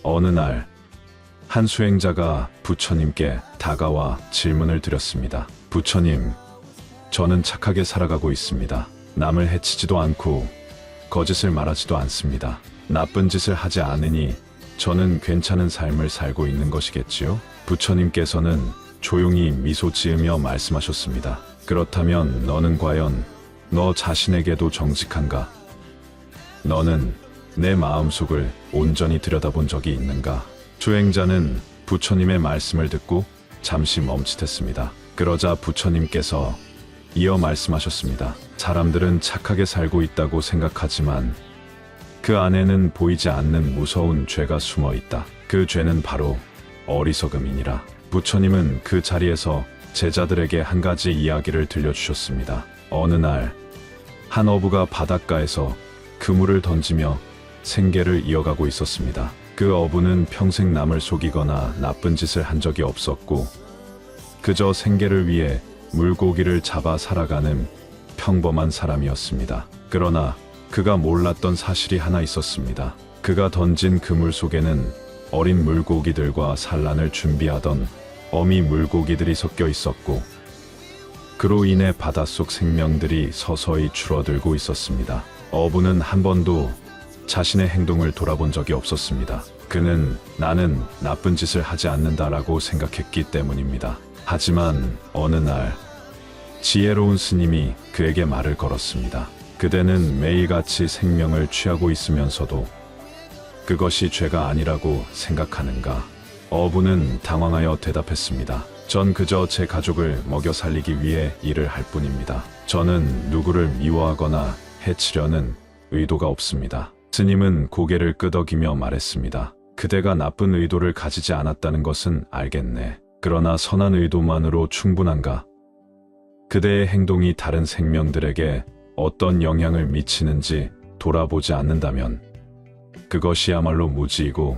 어느 날 한 수행자가 부처님께 다가와 질문을 드렸습니다. 부처님, 저는 착하게 살아가고 있습니다. 남을 해치지도 않고 거짓을 말하지도 않습니다. 나쁜 짓을 하지 않으니 저는 괜찮은 삶을 살고 있는 것이겠지요? 부처님께서는 조용히 미소 지으며 말씀하셨습니다. 그렇다면 너는 과연 너 자신에게도 정직한가? 너는 내 마음속을 온전히 들여다본 적이 있는가? 수행자는 부처님의 말씀을 듣고 잠시 멈칫했습니다. 그러자 부처님께서 이어 말씀하셨습니다. 사람들은 착하게 살고 있다고 생각하지만 그 안에는 보이지 않는 무서운 죄가 숨어 있다. 그 죄는 바로 어리석음이니라. 부처님은 그 자리에서 제자들에게 한 가지 이야기를 들려주셨습니다. 어느 날 한 어부가 바닷가에서 그물을 던지며 생계를 이어가고 있었습니다. 그 어부는 평생 남을 속이거나 나쁜 짓을 한 적이 없었고 그저 생계를 위해 물고기를 잡아 살아가는 평범한 사람이었습니다. 그러나 그가 몰랐던 사실이 하나 있었습니다. 그가 던진 그물 속에는 어린 물고기들과 산란을 준비하던 어미 물고기들이 섞여 있었고 그로 인해 바닷속 생명들이 서서히 줄어들고 있었습니다. 어부는 한 번도 자신의 행동을 돌아본 적이 없었습니다. 그는 나는 나쁜 짓을 하지 않는다라고 생각했기 때문입니다. 하지만 어느 날 지혜로운 스님이 그에게 말을 걸었습니다. 그대는 매일같이 생명을 취하고 있으면서도 그것이 죄가 아니라고 생각하는가? 어부는 당황하여 대답했습니다. 전 그저 제 가족을 먹여 살리기 위해 일을 할 뿐입니다. 저는 누구를 미워하거나 해치려는 의도가 없습니다. 스님은 고개를 끄덕이며 말했습니다. 그대가 나쁜 의도를 가지지 않았다는 것은 알겠네. 그러나 선한 의도만으로 충분한가? 그대의 행동이 다른 생명들에게 어떤 영향을 미치는지 돌아보지 않는다면 그것이야말로 무지이고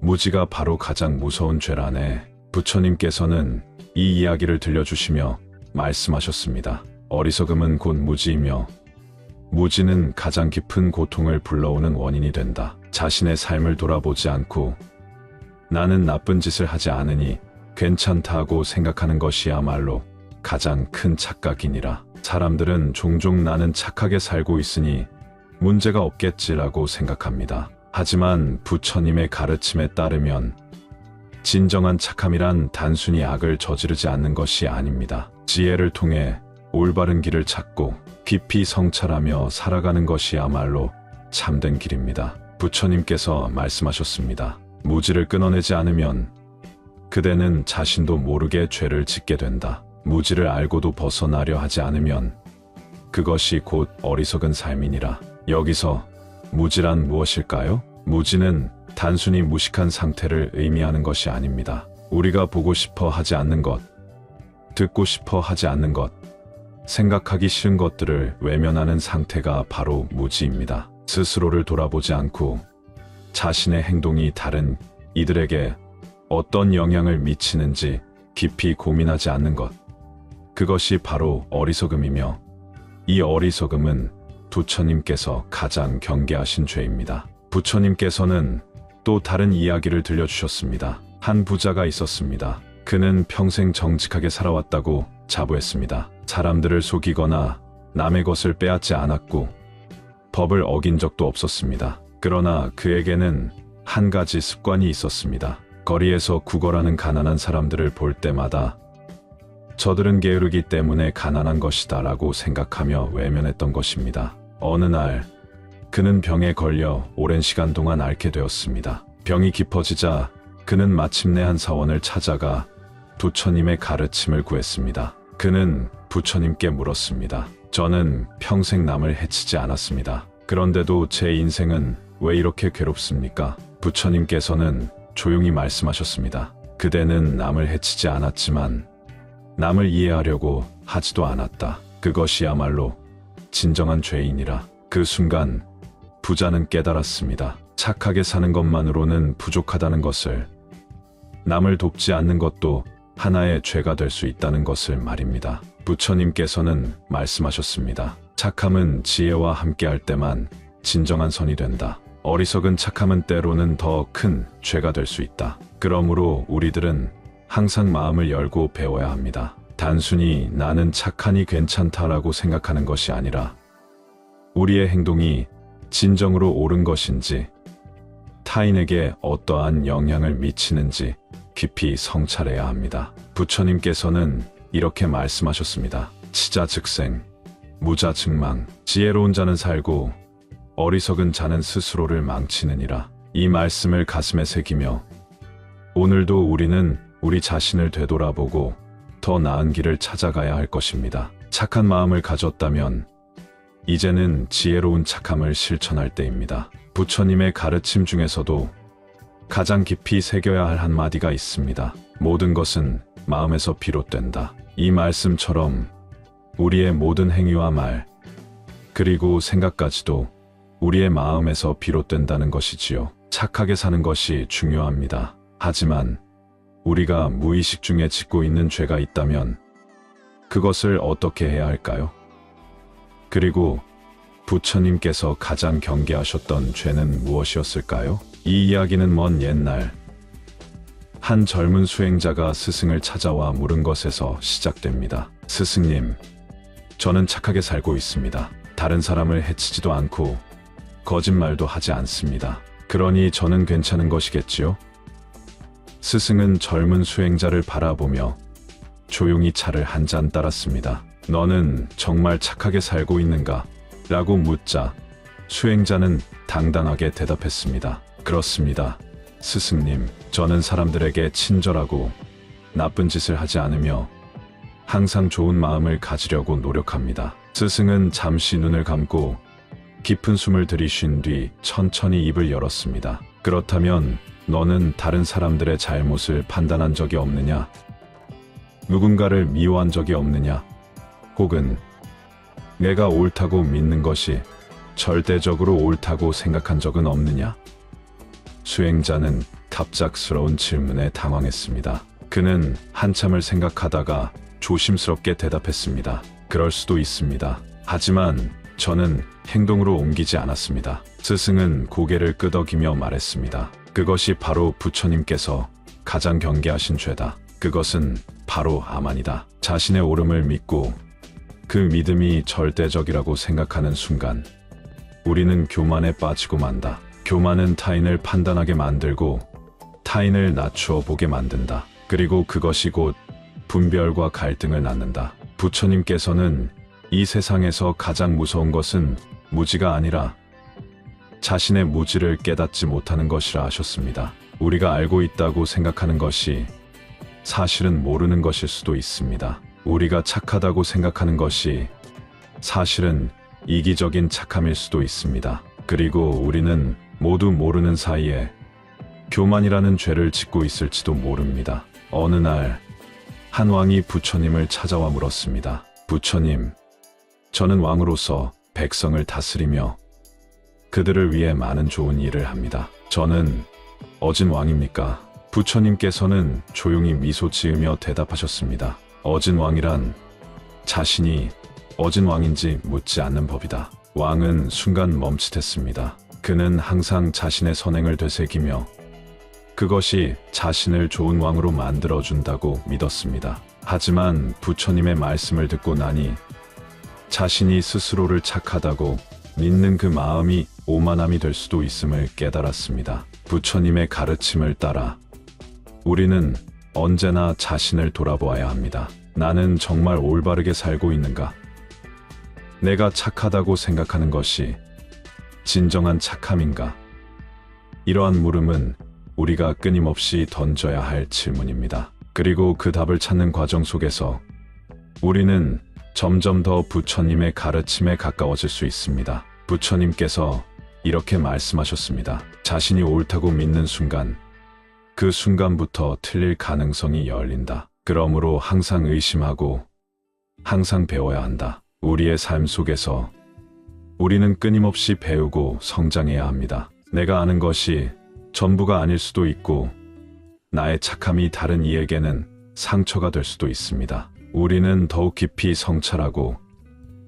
무지가 바로 가장 무서운 죄라네. 부처님께서는 이 이야기를 들려주시며 말씀하셨습니다. 어리석음은 곧 무지이며 무지는 가장 깊은 고통을 불러오는 원인이 된다. 자신의 삶을 돌아보지 않고 나는 나쁜 짓을 하지 않으니 괜찮다고 생각하는 것이야말로 가장 큰 착각이니라. 사람들은 종종 나는 착하게 살고 있으니 문제가 없겠지라고 생각합니다. 하지만 부처님의 가르침에 따르면 진정한 착함이란 단순히 악을 저지르지 않는 것이 아닙니다. 지혜를 통해 올바른 길을 찾고 깊이 성찰하며 살아가는 것이야말로 참된 길입니다. 부처님께서 말씀하셨습니다. 무지를 끊어내지 않으면 그대는 자신도 모르게 죄를 짓게 된다. 무지를 알고도 벗어나려 하지 않으면 그것이 곧 어리석은 삶이니라. 여기서 무지란 무엇일까요? 무지는 단순히 무식한 상태를 의미하는 것이 아닙니다. 우리가 보고 싶어 하지 않는 것, 듣고 싶어 하지 않는 것, 생각하기 싫은 것들을 외면하는 상태가 바로 무지입니다. 스스로를 돌아보지 않고 자신의 행동이 다른 이들에게 어떤 영향을 미치는지 깊이 고민하지 않는 것, 그것이 바로 어리석음이며 이 어리석음은 부처님께서 가장 경계하신 죄입니다. 부처님께서는 또 다른 이야기를 들려주셨습니다. 한 부자가 있었습니다. 그는 평생 정직하게 살아왔다고 자부했습니다. 사람들을 속이거나 남의 것을 빼앗지 않았고 법을 어긴 적도 없었습니다. 그러나 그에게는 한 가지 습관이 있었습니다. 거리에서 구걸하는 가난한 사람들을 볼 때마다 저들은 게으르기 때문에 가난한 것이다 라고 생각하며 외면했던 것입니다. 어느 날 그는 병에 걸려 오랜 시간 동안 앓게 되었습니다. 병이 깊어지자 그는 마침내 한 사원을 찾아가 부처님의 가르침을 구했습니다. 그는 부처님께 물었습니다. 저는 평생 남을 해치지 않았습니다. 그런데도 제 인생은 왜 이렇게 괴롭습니까? 부처님께서는 조용히 말씀하셨습니다. 그대는 남을 해치지 않았지만 남을 이해하려고 하지도 않았다. 그것이야말로 진정한 죄인이라. 그 순간 부자는 깨달았습니다. 착하게 사는 것만으로는 부족하다는 것을, 남을 돕지 않는 것도 하나의 죄가 될 수 있다는 것을 말입니다. 부처님께서는 말씀하셨습니다. 착함은 지혜와 함께할 때만 진정한 선이 된다. 어리석은 착함은 때로는 더 큰 죄가 될 수 있다. 그러므로 우리들은 항상 마음을 열고 배워야 합니다. 단순히 나는 착하니 괜찮다라고 생각하는 것이 아니라 우리의 행동이 진정으로 옳은 것인지 타인에게 어떠한 영향을 미치는지 깊이 성찰해야 합니다. 부처님께서는 이렇게 말씀하셨습니다. 치자즉생, 무자즉망. 지혜로운 자는 살고 어리석은 자는 스스로를 망치느니라. 이 말씀을 가슴에 새기며 오늘도 우리는 우리 자신을 되돌아보고 더 나은 길을 찾아가야 할 것입니다. 착한 마음을 가졌다면 이제는 지혜로운 착함을 실천할 때입니다. 부처님의 가르침 중에서도 가장 깊이 새겨야 할 한마디가 있습니다. 모든 것은 마음에서 비롯된다. 이 말씀처럼 우리의 모든 행위와 말, 그리고 생각까지도 우리의 마음에서 비롯된다는 것이지요. 착하게 사는 것이 중요합니다. 하지만 우리가 무의식 중에 짓고 있는 죄가 있다면 그것을 어떻게 해야 할까요? 그리고 부처님께서 가장 경계하셨던 죄는 무엇이었을까요? 이 이야기는 먼 옛날 한 젊은 수행자가 스승을 찾아와 물은 것에서 시작됩니다. 스승님, 저는 착하게 살고 있습니다. 다른 사람을 해치지도 않고 거짓말도 하지 않습니다. 그러니 저는 괜찮은 것이겠지요? 스승은 젊은 수행자를 바라보며 조용히 차를 한 잔 따랐습니다. 너는 정말 착하게 살고 있는가? 라고 묻자 수행자는 당당하게 대답했습니다. 그렇습니다. 스승님, 저는 사람들에게 친절하고 나쁜 짓을 하지 않으며 항상 좋은 마음을 가지려고 노력합니다. 스승은 잠시 눈을 감고 깊은 숨을 들이쉰 뒤 천천히 입을 열었습니다. 그렇다면 너는 다른 사람들의 잘못을 판단한 적이 없느냐? 누군가를 미워한 적이 없느냐? 혹은 내가 옳다고 믿는 것이 절대적으로 옳다고 생각한 적은 없느냐? 수행자는 갑작스러운 질문에 당황했습니다. 그는 한참을 생각하다가 조심스럽게 대답했습니다. 그럴 수도 있습니다. 하지만 저는 행동으로 옮기지 않았습니다. 스승은 고개를 끄덕이며 말했습니다. 그것이 바로 부처님께서 가장 경계하신 죄다. 그것은 바로 아만이다. 자신의 옳음을 믿고 그 믿음이 절대적이라고 생각하는 순간 우리는 교만에 빠지고 만다. 교만은 타인을 판단하게 만들고 타인을 낮추어 보게 만든다. 그리고 그것이 곧 분별과 갈등을 낳는다. 부처님께서는 이 세상에서 가장 무서운 것은 무지가 아니라 자신의 무지를 깨닫지 못하는 것이라 하셨습니다. 우리가 알고 있다고 생각하는 것이 사실은 모르는 것일 수도 있습니다. 우리가 착하다고 생각하는 것이 사실은 이기적인 착함일 수도 있습니다. 그리고 우리는 모두 모르는 사이에 교만이라는 죄를 짓고 있을지도 모릅니다. 어느 날 한 왕이 부처님을 찾아와 물었습니다. 부처님, 저는 왕으로서 백성을 다스리며 그들을 위해 많은 좋은 일을 합니다. 저는 어진 왕입니까? 부처님께서는 조용히 미소 지으며 대답하셨습니다. 어진 왕이란 자신이 어진 왕인지 묻지 않는 법이다. 왕은 순간 멈칫했습니다. 그는 항상 자신의 선행을 되새기며 그것이 자신을 좋은 왕으로 만들어준다고 믿었습니다. 하지만 부처님의 말씀을 듣고 나니 자신이 스스로를 착하다고 믿는 그 마음이 오만함이 될 수도 있음을 깨달았습니다. 부처님의 가르침을 따라 우리는 언제나 자신을 돌아보아야 합니다. 나는 정말 올바르게 살고 있는가? 내가 착하다고 생각하는 것이 진정한 착함인가? 이러한 물음은 우리가 끊임없이 던져야 할 질문입니다. 그리고 그 답을 찾는 과정 속에서 우리는 점점 더 부처님의 가르침에 가까워질 수 있습니다. 부처님께서 이렇게 말씀하셨습니다. 자신이 옳다고 믿는 순간, 그 순간부터 틀릴 가능성이 열린다. 그러므로 항상 의심하고 항상 배워야 한다. 우리의 삶 속에서 우리는 끊임없이 배우고 성장해야 합니다. 내가 아는 것이 전부가 아닐 수도 있고 나의 착함이 다른 이에게는 상처가 될 수도 있습니다. 우리는 더욱 깊이 성찰하고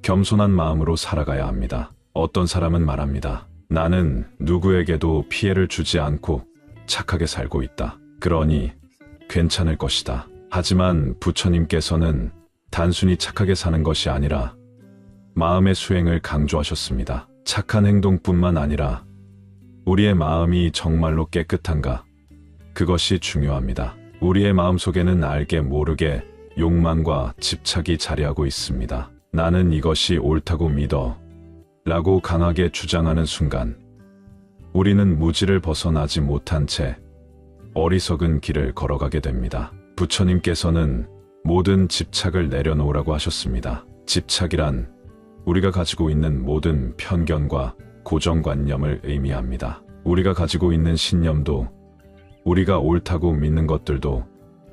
겸손한 마음으로 살아가야 합니다. 어떤 사람은 말합니다. 나는 누구에게도 피해를 주지 않고 착하게 살고 있다. 그러니 괜찮을 것이다. 하지만 부처님께서는 단순히 착하게 사는 것이 아니라 마음의 수행을 강조하셨습니다. 착한 행동뿐만 아니라 우리의 마음이 정말로 깨끗한가? 그것이 중요합니다. 우리의 마음속에는 알게 모르게 욕망과 집착이 자리하고 있습니다. 나는 이것이 옳다고 믿어 라고 강하게 주장하는 순간 우리는 무지를 벗어나지 못한 채 어리석은 길을 걸어가게 됩니다. 부처님께서는 모든 집착을 내려놓으라고 하셨습니다. 집착이란 우리가 가지고 있는 모든 편견과 고정관념을 의미합니다. 우리가 가지고 있는 신념도 우리가 옳다고 믿는 것들도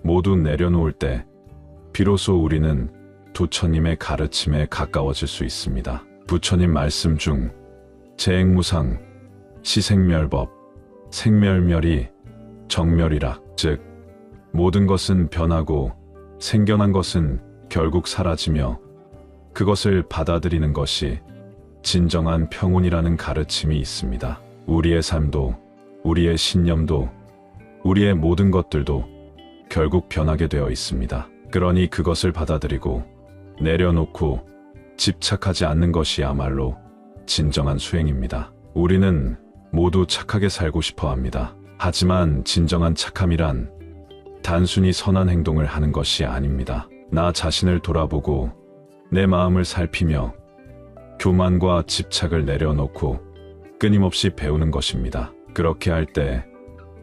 모두 내려놓을 때 비로소 우리는 부처님의 가르침에 가까워질 수 있습니다. 부처님 말씀 중 재행무상, 시생멸법, 생멸멸이 정멸이라, 즉 모든 것은 변하고 생겨난 것은 결국 사라지며 그것을 받아들이는 것이 진정한 평온이라는 가르침이 있습니다. 우리의 삶도, 우리의 신념도, 우리의 모든 것들도 결국 변하게 되어 있습니다. 그러니 그것을 받아들이고 내려놓고 집착하지 않는 것이야말로 진정한 수행입니다. 우리는 모두 착하게 살고 싶어 합니다. 하지만 진정한 착함이란 단순히 선한 행동을 하는 것이 아닙니다. 나 자신을 돌아보고 내 마음을 살피며 교만과 집착을 내려놓고 끊임없이 배우는 것입니다. 그렇게 할 때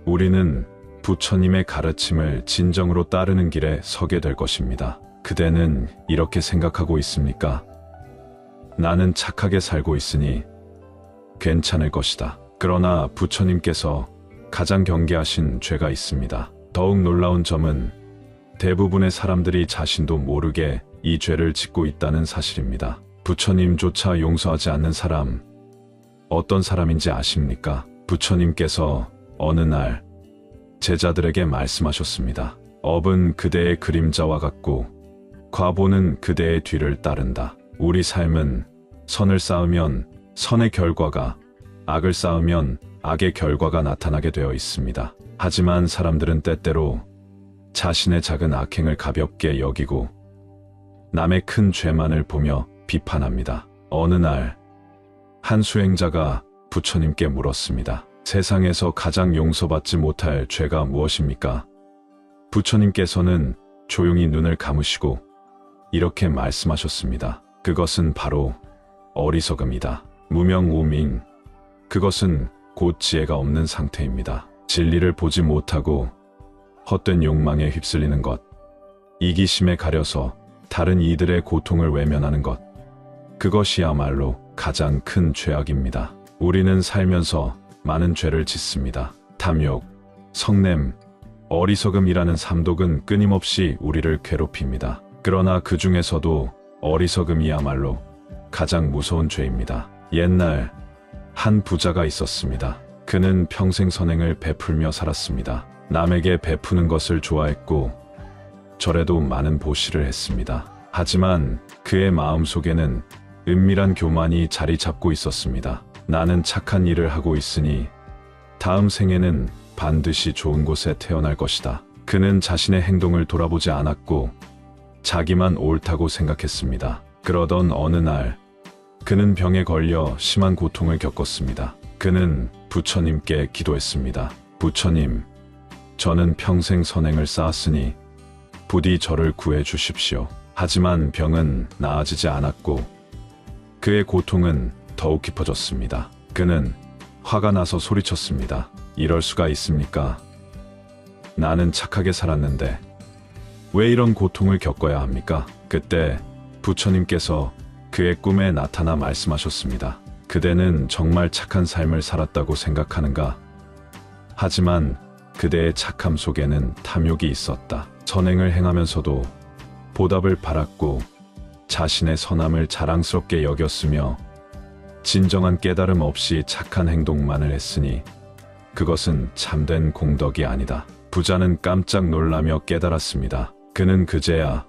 우리는 부처님의 가르침을 진정으로 따르는 길에 서게 될 것입니다. 그대는 이렇게 생각하고 있습니까? 나는 착하게 살고 있으니 괜찮을 것이다. 그러나 부처님께서 가장 경계하신 죄가 있습니다. 더욱 놀라운 점은 대부분의 사람들이 자신도 모르게 이 죄를 짓고 있다는 사실입니다. 부처님조차 용서하지 않는 사람, 어떤 사람인지 아십니까? 부처님께서 어느 날 제자들에게 말씀하셨습니다. 업은 그대의 그림자와 같고 과보는 그대의 뒤를 따른다. 우리 삶은 선을 쌓으면 선의 결과가, 악을 쌓으면 악의 결과가 나타나게 되어 있습니다. 하지만 사람들은 때때로 자신의 작은 악행을 가볍게 여기고 남의 큰 죄만을 보며 비판합니다. 어느 날 한 수행자가 부처님께 물었습니다. 세상에서 가장 용서받지 못할 죄가 무엇입니까? 부처님께서는 조용히 눈을 감으시고 이렇게 말씀하셨습니다. 그것은 바로 어리석음이다. 무명우민, 그것은 곧 지혜가 없는 상태입니다. 진리를 보지 못하고 헛된 욕망에 휩쓸리는 것, 이기심에 가려서 다른 이들의 고통을 외면하는 것, 그것이야말로 가장 큰 죄악입니다. 우리는 살면서 많은 죄를 짓습니다. 탐욕, 성냄, 어리석음이라는 삼독은 끊임없이 우리를 괴롭힙니다. 그러나 그 중에서도 어리석음이야말로 가장 무서운 죄입니다. 옛날 한 부자가 있었습니다. 그는 평생 선행을 베풀며 살았습니다. 남에게 베푸는 것을 좋아했고 절에도 많은 보시를 했습니다. 하지만 그의 마음속에는 은밀한 교만이 자리 잡고 있었습니다. 나는 착한 일을 하고 있으니 다음 생에는 반드시 좋은 곳에 태어날 것이다. 그는 자신의 행동을 돌아보지 않았고 자기만 옳다고 생각했습니다. 그러던 어느 날 그는 병에 걸려 심한 고통을 겪었습니다. 그는 부처님께 기도했습니다. 부처님, 저는 평생 선행을 쌓았으니 부디 저를 구해 주십시오. 하지만 병은 나아지지 않았고 그의 고통은 더욱 깊어졌습니다. 그는 화가 나서 소리쳤습니다. 이럴 수가 있습니까? 나는 착하게 살았는데 왜 이런 고통을 겪어야 합니까? 그때 부처님께서 그의 꿈에 나타나 말씀하셨습니다. 그대는 정말 착한 삶을 살았다고 생각하는가? 하지만 그대의 착함 속에는 탐욕이 있었다. 선행을 행하면서도 보답을 바랐고 자신의 선함을 자랑스럽게 여겼으며 진정한 깨달음 없이 착한 행동만을 했으니 그것은 참된 공덕이 아니다. 부자는 깜짝 놀라며 깨달았습니다. 그는 그제야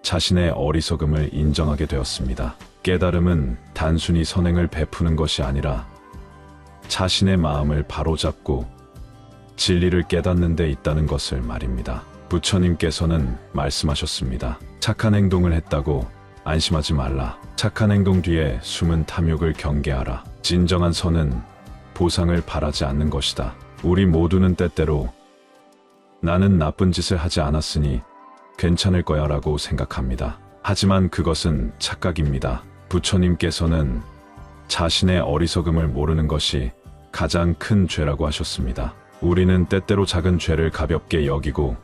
자신의 어리석음을 인정하게 되었습니다. 깨달음은 단순히 선행을 베푸는 것이 아니라 자신의 마음을 바로잡고 진리를 깨닫는 데 있다는 것을 말입니다. 부처님께서는 말씀하셨습니다. 착한 행동을 했다고 안심하지 말라. 착한 행동 뒤에 숨은 탐욕을 경계하라. 진정한 선은 보상을 바라지 않는 것이다. 우리 모두는 때때로 나는 나쁜 짓을 하지 않았으니 괜찮을 거야 라고 생각합니다. 하지만 그것은 착각입니다. 부처님께서는 자신의 어리석음을 모르는 것이 가장 큰 죄라고 하셨습니다. 우리는 때때로 작은 죄를 가볍게 여기고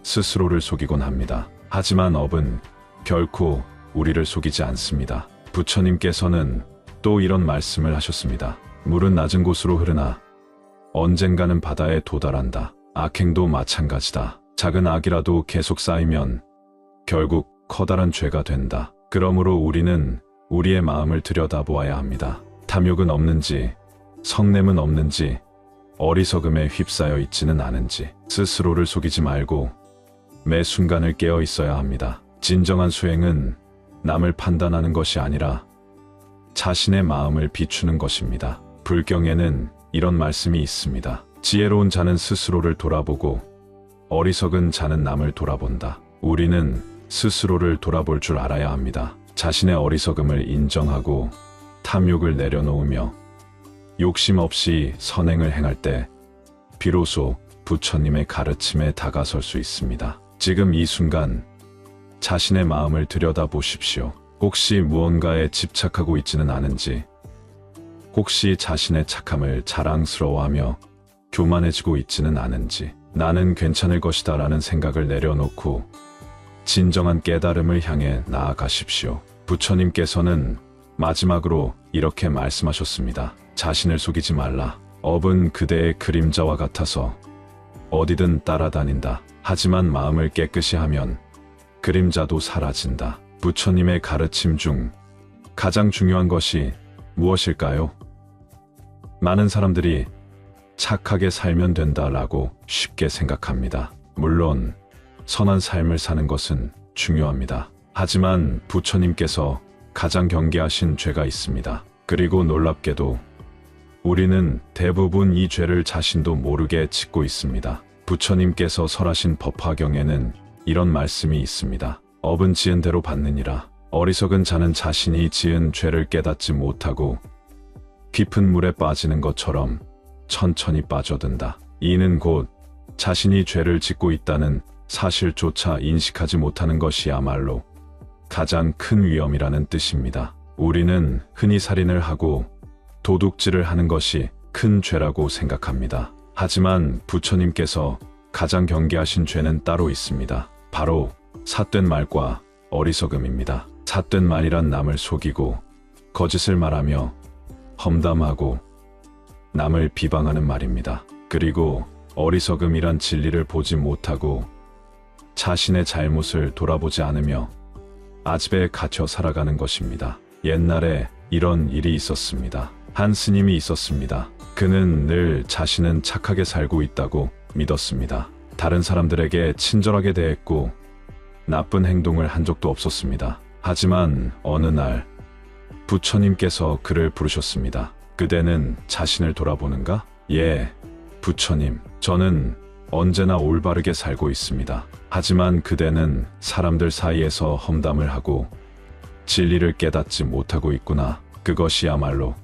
스스로를 속이곤 합니다. 하지만 업은 결코 우리를 속이지 않습니다. 부처님께서는 또 이런 말씀을 하셨습니다. 물은 낮은 곳으로 흐르나 언젠가는 바다에 도달한다. 악행도 마찬가지다. 작은 악이라도 계속 쌓이면 결국 커다란 죄가 된다. 그러므로 우리는 우리의 마음을 들여다보아야 합니다. 탐욕은 없는지, 성냄은 없는지, 어리석음에 휩싸여 있지는 않은지 스스로를 속이지 말고 매 순간을 깨어 있어야 합니다. 진정한 수행은 남을 판단하는 것이 아니라 자신의 마음을 비추는 것입니다. 불경에는 이런 말씀이 있습니다. 지혜로운 자는 스스로를 돌아보고 어리석은 자는 남을 돌아본다. 우리는 스스로를 돌아볼 줄 알아야 합니다. 자신의 어리석음을 인정하고 탐욕을 내려놓으며 욕심 없이 선행을 행할 때 비로소 부처님의 가르침에 다가설 수 있습니다. 지금 이 순간 자신의 마음을 들여다보십시오. 혹시 무언가에 집착하고 있지는 않은지, 혹시 자신의 착함을 자랑스러워하며 교만해지고 있지는 않은지, 나는 괜찮을 것이다 라는 생각을 내려놓고 진정한 깨달음을 향해 나아가십시오. 부처님께서는 마지막으로 이렇게 말씀하셨습니다. 자신을 속이지 말라. 업은 그대의 그림자와 같아서 어디든 따라다닌다. 하지만 마음을 깨끗이 하면 그림자도 사라진다. 부처님의 가르침 중 가장 중요한 것이 무엇일까요? 많은 사람들이 착하게 살면 된다라고 쉽게 생각합니다. 물론 선한 삶을 사는 것은 중요합니다. 하지만 부처님께서 가장 경계하신 죄가 있습니다. 그리고 놀랍게도 우리는 대부분 이 죄를 자신도 모르게 짓고 있습니다. 부처님께서 설하신 법화경에는 이런 말씀이 있습니다. 업은 지은 대로 받느니라. 어리석은 자는 자신이 지은 죄를 깨닫지 못하고 깊은 물에 빠지는 것처럼 천천히 빠져든다. 이는 곧 자신이 죄를 짓고 있다는 사실조차 인식하지 못하는 것이야말로 가장 큰 위험이라는 뜻입니다. 우리는 흔히 살인을 하고 도둑질을 하는 것이 큰 죄라고 생각합니다. 하지만 부처님께서 가장 경계하신 죄는 따로 있습니다. 바로 삿된 말과 어리석음입니다. 삿된 말이란 남을 속이고 거짓을 말하며 험담하고 남을 비방하는 말입니다. 그리고 어리석음이란 진리를 보지 못하고 자신의 잘못을 돌아보지 않으며 아집에 갇혀 살아가는 것입니다. 옛날에 이런 일이 있었습니다. 한 스님이 있었습니다. 그는 늘 자신은 착하게 살고 있다고 믿었습니다. 다른 사람들에게 친절하게 대했고 나쁜 행동을 한 적도 없었습니다. 하지만 어느 날 부처님께서 그를 부르셨습니다. 그대는 자신을 돌아보는가? 예, 부처님. 저는 언제나 올바르게 살고 있습니다. 하지만 그대는 사람들 사이에서 험담을 하고 진리를 깨닫지 못하고 있구나. 그것이야말로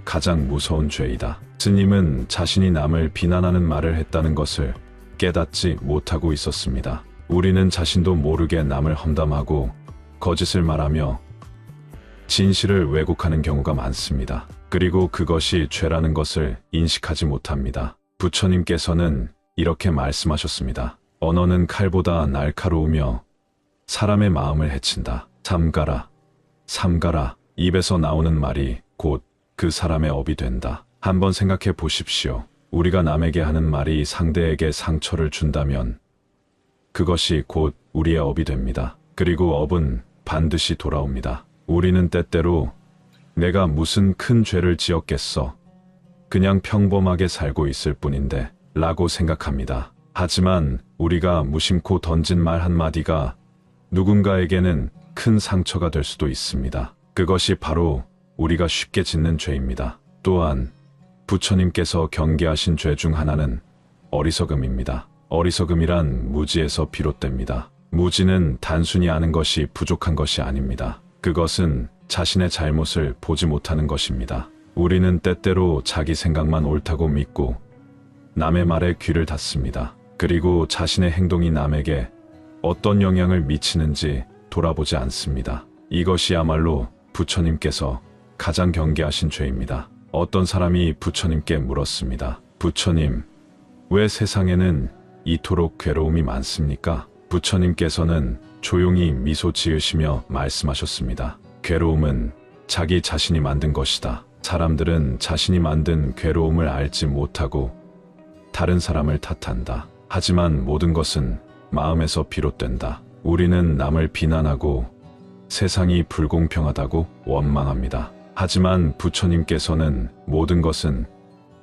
가장 무서운 죄이다. 스님은 자신이 남을 비난하는 말을 했다는 것을 깨닫지 못하고 있었습니다. 우리는 자신도 모르게 남을 험담하고 거짓을 말하며 진실을 왜곡하는 경우가 많습니다. 그리고 그것이 죄라는 것을 인식하지 못합니다. 부처님께서는 이렇게 말씀하셨습니다. 언어는 칼보다 날카로우며 사람의 마음을 해친다. 삼가라, 삼가라. 입에서 나오는 말이 곧 그 사람의 업이 된다. 한번 생각해 보십시오. 우리가 남에게 하는 말이 상대에게 상처를 준다면 그것이 곧 우리의 업이 됩니다. 그리고 업은 반드시 돌아옵니다. 우리는 때때로 내가 무슨 큰 죄를 지었겠어. 그냥 평범하게 살고 있을 뿐인데 라고 생각합니다. 하지만 우리가 무심코 던진 말 한마디가 누군가에게는 큰 상처가 될 수도 있습니다. 그것이 바로 우리가 쉽게 짓는 죄입니다. 또한 부처님께서 경계하신 죄 중 하나는 어리석음입니다. 어리석음이란 무지에서 비롯됩니다. 무지는 단순히 아는 것이 부족한 것이 아닙니다. 그것은 자신의 잘못을 보지 못하는 것입니다. 우리는 때때로 자기 생각만 옳다고 믿고 남의 말에 귀를 닫습니다. 그리고 자신의 행동이 남에게 어떤 영향을 미치는지 돌아보지 않습니다. 이것이야말로 부처님께서 가장 경계하신 죄입니다. 어떤 사람이 부처님께 물었습니다. 부처님, 왜 세상에는 이토록 괴로움이 많습니까? 부처님께서는 조용히 미소 지으시며 말씀하셨습니다. 괴로움은 자기 자신이 만든 것이다. 사람들은 자신이 만든 괴로움을 알지 못하고 다른 사람을 탓한다. 하지만 모든 것은 마음에서 비롯된다. 우리는 남을 비난하고 세상이 불공평하다고 원망합니다. 하지만 부처님께서는 모든 것은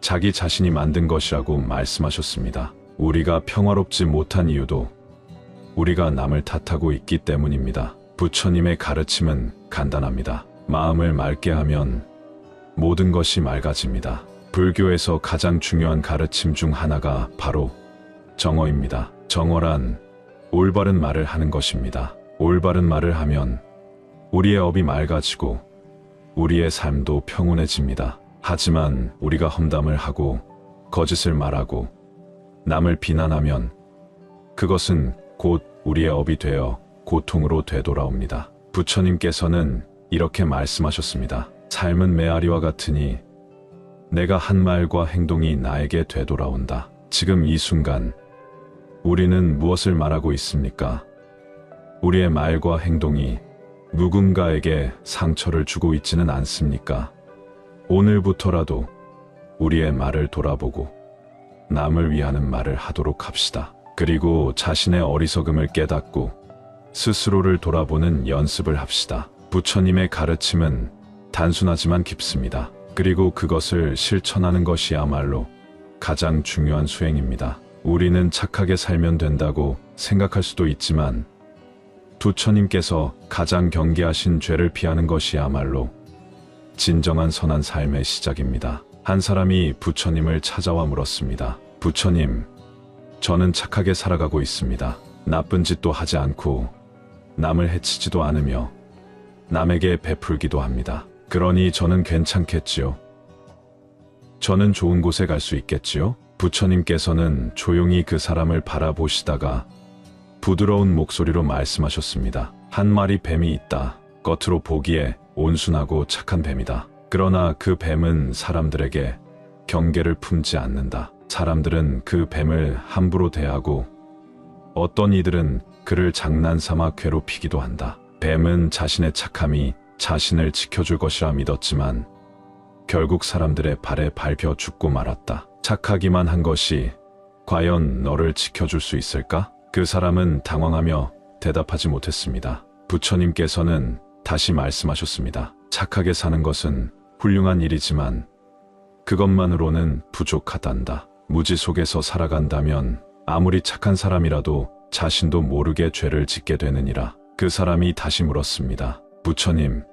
자기 자신이 만든 것이라고 말씀하셨습니다. 우리가 평화롭지 못한 이유도 우리가 남을 탓하고 있기 때문입니다. 부처님의 가르침은 간단합니다. 마음을 맑게 하면 모든 것이 맑아집니다. 불교에서 가장 중요한 가르침 중 하나가 바로 정어입니다. 정어란 올바른 말을 하는 것입니다. 올바른 말을 하면 우리의 업이 맑아지고 우리의 삶도 평온해집니다. 하지만 우리가 험담을 하고 거짓을 말하고 남을 비난하면 그것은 곧 우리의 업이 되어 고통으로 되돌아옵니다. 부처님께서는 이렇게 말씀하셨습니다. 삶은 메아리와 같으니 내가 한 말과 행동이 나에게 되돌아온다. 지금 이 순간 우리는 무엇을 말하고 있습니까? 우리의 말과 행동이 누군가에게 상처를 주고 있지는 않습니까? 오늘부터라도 우리의 말을 돌아보고 남을 위하는 말을 하도록 합시다. 그리고 자신의 어리석음을 깨닫고 스스로를 돌아보는 연습을 합시다. 부처님의 가르침은 단순하지만 깊습니다. 그리고 그것을 실천하는 것이야말로 가장 중요한 수행입니다. 우리는 착하게 살면 된다고 생각할 수도 있지만 부처님께서 가장 경계하신 죄를 피하는 것이야말로 진정한 선한 삶의 시작입니다. 한 사람이 부처님을 찾아와 물었습니다. 부처님, 저는 착하게 살아가고 있습니다. 나쁜 짓도 하지 않고 남을 해치지도 않으며 남에게 베풀기도 합니다. 그러니 저는 괜찮겠지요? 저는 좋은 곳에 갈 수 있겠지요? 부처님께서는 조용히 그 사람을 바라보시다가 부드러운 목소리로 말씀하셨습니다. 한 마리 뱀이 있다. 겉으로 보기에 온순하고 착한 뱀이다. 그러나 그 뱀은 사람들에게 경계를 품지 않는다. 사람들은 그 뱀을 함부로 대하고 어떤 이들은 그를 장난삼아 괴롭히기도 한다. 뱀은 자신의 착함이 자신을 지켜줄 것이라 믿었지만 결국 사람들의 발에 밟혀 죽고 말았다. 착하기만 한 것이 과연 너를 지켜줄 수 있을까? 그 사람은 당황하며 대답하지 못했습니다. 부처님께서는 다시 말씀하셨습니다. 착하게 사는 것은 훌륭한 일이지만 그것만으로는 부족하단다. 무지 속에서 살아간다면 아무리 착한 사람이라도 자신도 모르게 죄를 짓게 되느니라. 그 사람이 다시 물었습니다. 부처님,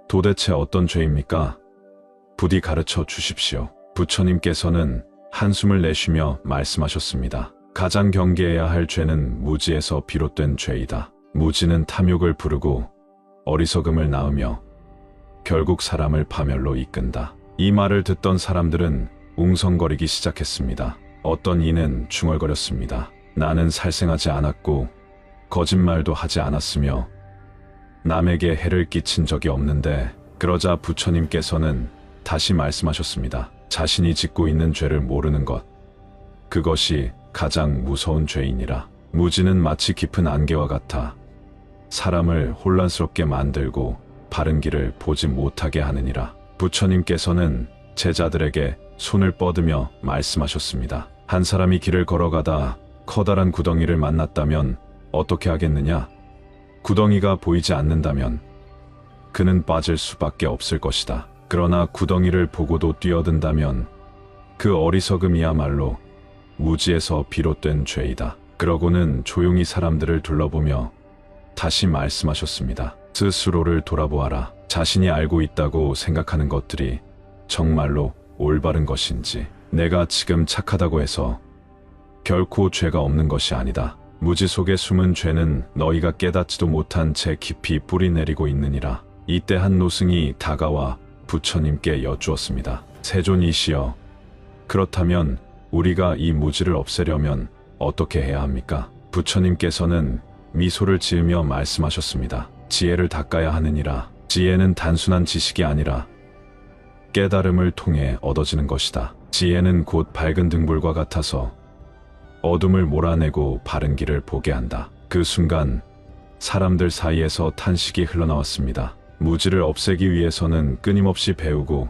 도대체 어떤 죄입니까? 부디 가르쳐 주십시오. 부처님께서는 한숨을 내쉬며 말씀하셨습니다. 가장 경계해야 할 죄는 무지에서 비롯된 죄이다. 무지는 탐욕을 부르고 어리석음을 낳으며 결국 사람을 파멸로 이끈다. 이 말을 듣던 사람들은 웅성거리기 시작했습니다. 어떤 이는 중얼거렸습니다. 나는 살생하지 않았고 거짓말도 하지 않았으며 남에게 해를 끼친 적이 없는데. 그러자 부처님께서는 다시 말씀하셨습니다. 자신이 짓고 있는 죄를 모르는 것, 그것이 가장 무서운 죄이니라. 무지는 마치 깊은 안개와 같아 사람을 혼란스럽게 만들고 바른 길을 보지 못하게 하느니라. 부처님께서는 제자들에게 손을 뻗으며 말씀하셨습니다. 한 사람이 길을 걸어가다 커다란 구덩이를 만났다면 어떻게 하겠느냐? 구덩이가 보이지 않는다면 그는 빠질 수밖에 없을 것이다. 그러나 구덩이를 보고도 뛰어든다면 그 어리석음이야말로 무지에서 비롯된 죄이다. 그러고는 조용히 사람들을 둘러보며 다시 말씀하셨습니다. 스스로를 돌아보아라. 자신이 알고 있다고 생각하는 것들이 정말로 올바른 것인지, 내가 지금 착하다고 해서 결코 죄가 없는 것이 아니다. 무지 속에 숨은 죄는 너희가 깨닫지도 못한 채 깊이 뿌리 내리고 있느니라. 이때 한 노승이 다가와 부처님께 여쭈었습니다. 세존이시여, 그렇다면 우리가 이 무지를 없애려면 어떻게 해야 합니까? 부처님께서는 미소를 지으며 말씀하셨습니다. 지혜를 닦아야 하느니라. 지혜는 단순한 지식이 아니라 깨달음을 통해 얻어지는 것이다. 지혜는 곧 밝은 등불과 같아서 어둠을 몰아내고 바른 길을 보게 한다. 그 순간 사람들 사이에서 탄식이 흘러나왔습니다. 무지를 없애기 위해서는 끊임없이 배우고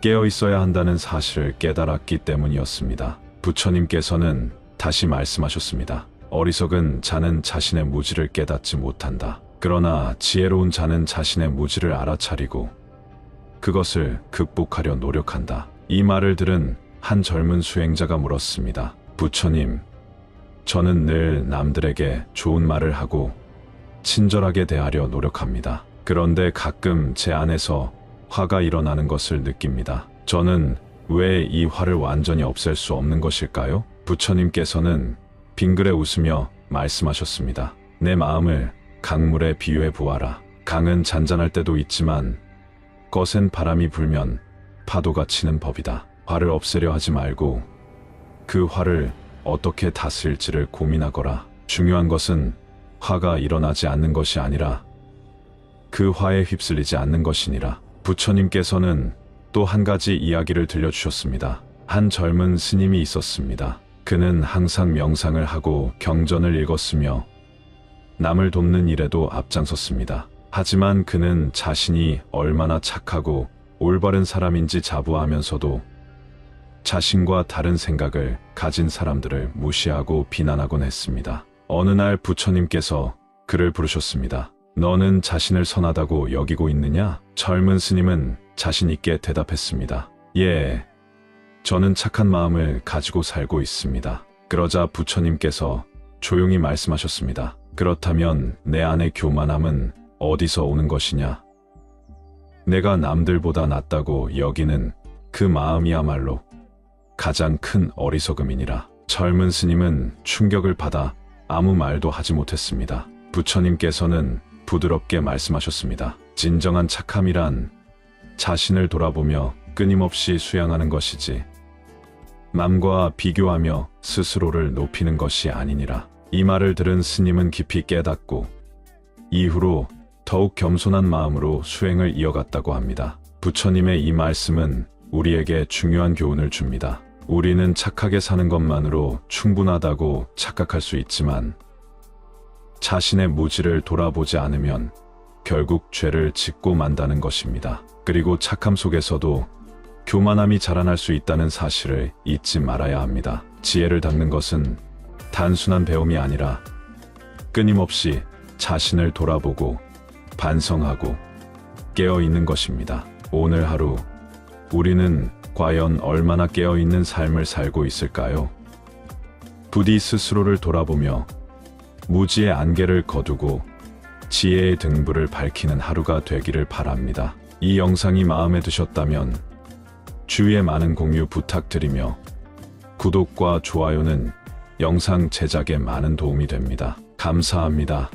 깨어 있어야 한다는 사실을 깨달았기 때문이었습니다. 부처님께서는 다시 말씀하셨습니다. 어리석은 자는 자신의 무지를 깨닫지 못한다. 그러나 지혜로운 자는 자신의 무지를 알아차리고 그것을 극복하려 노력한다. 이 말을 들은 한 젊은 수행자가 물었습니다. 부처님, 저는 늘 남들에게 좋은 말을 하고 친절하게 대하려 노력합니다. 그런데 가끔 제 안에서 화가 일어나는 것을 느낍니다. 저는 왜 이 화를 완전히 없앨 수 없는 것일까요? 부처님께서는 빙그레 웃으며 말씀하셨습니다. 내 마음을 강물에 비유해 보아라. 강은 잔잔할 때도 있지만 거센 바람이 불면 파도가 치는 법이다. 화를 없애려 하지 말고 그 화를 어떻게 다스릴지를 고민하거라. 중요한 것은 화가 일어나지 않는 것이 아니라 그 화에 휩쓸리지 않는 것이니라. 부처님께서는 또 한 가지 이야기를 들려주셨습니다. 한 젊은 스님이 있었습니다. 그는 항상 명상을 하고 경전을 읽었으며 남을 돕는 일에도 앞장섰습니다. 하지만 그는 자신이 얼마나 착하고 올바른 사람인지 자부하면서도 자신과 다른 생각을 가진 사람들을 무시하고 비난하곤 했습니다. 어느 날 부처님께서 그를 부르셨습니다. 너는 자신을 선하다고 여기고 있느냐? 젊은 스님은 자신 있게 대답했습니다. 예, 저는 착한 마음을 가지고 살고 있습니다. 그러자 부처님께서 조용히 말씀하셨습니다. 그렇다면 내 안의 교만함은 어디서 오는 것이냐? 내가 남들보다 낫다고 여기는 그 마음이야말로 가장 큰 어리석음이니라. 젊은 스님은 충격을 받아 아무 말도 하지 못했습니다. 부처님께서는 부드럽게 말씀하셨습니다. 진정한 착함이란 자신을 돌아보며 끊임없이 수양하는 것이지 남과 비교하며 스스로를 높이는 것이 아니니라. 이 말을 들은 스님은 깊이 깨닫고 이후로 더욱 겸손한 마음으로 수행을 이어갔다고 합니다. 부처님의 이 말씀은 우리에게 중요한 교훈을 줍니다. 우리는 착하게 사는 것만으로 충분하다고 착각할 수 있지만 자신의 무지를 돌아보지 않으면 결국 죄를 짓고 만다는 것입니다. 그리고 착함 속에서도 교만함이 자라날 수 있다는 사실을 잊지 말아야 합니다. 지혜를 닦는 것은 단순한 배움이 아니라 끊임없이 자신을 돌아보고 반성하고 깨어있는 것입니다. 오늘 하루 우리는 과연 얼마나 깨어있는 삶을 살고 있을까요? 부디 스스로를 돌아보며 무지의 안개를 거두고 지혜의 등불을 밝히는 하루가 되기를 바랍니다. 이 영상이 마음에 드셨다면 주위에 많은 공유 부탁드리며 구독과 좋아요는 영상 제작에 많은 도움이 됩니다. 감사합니다.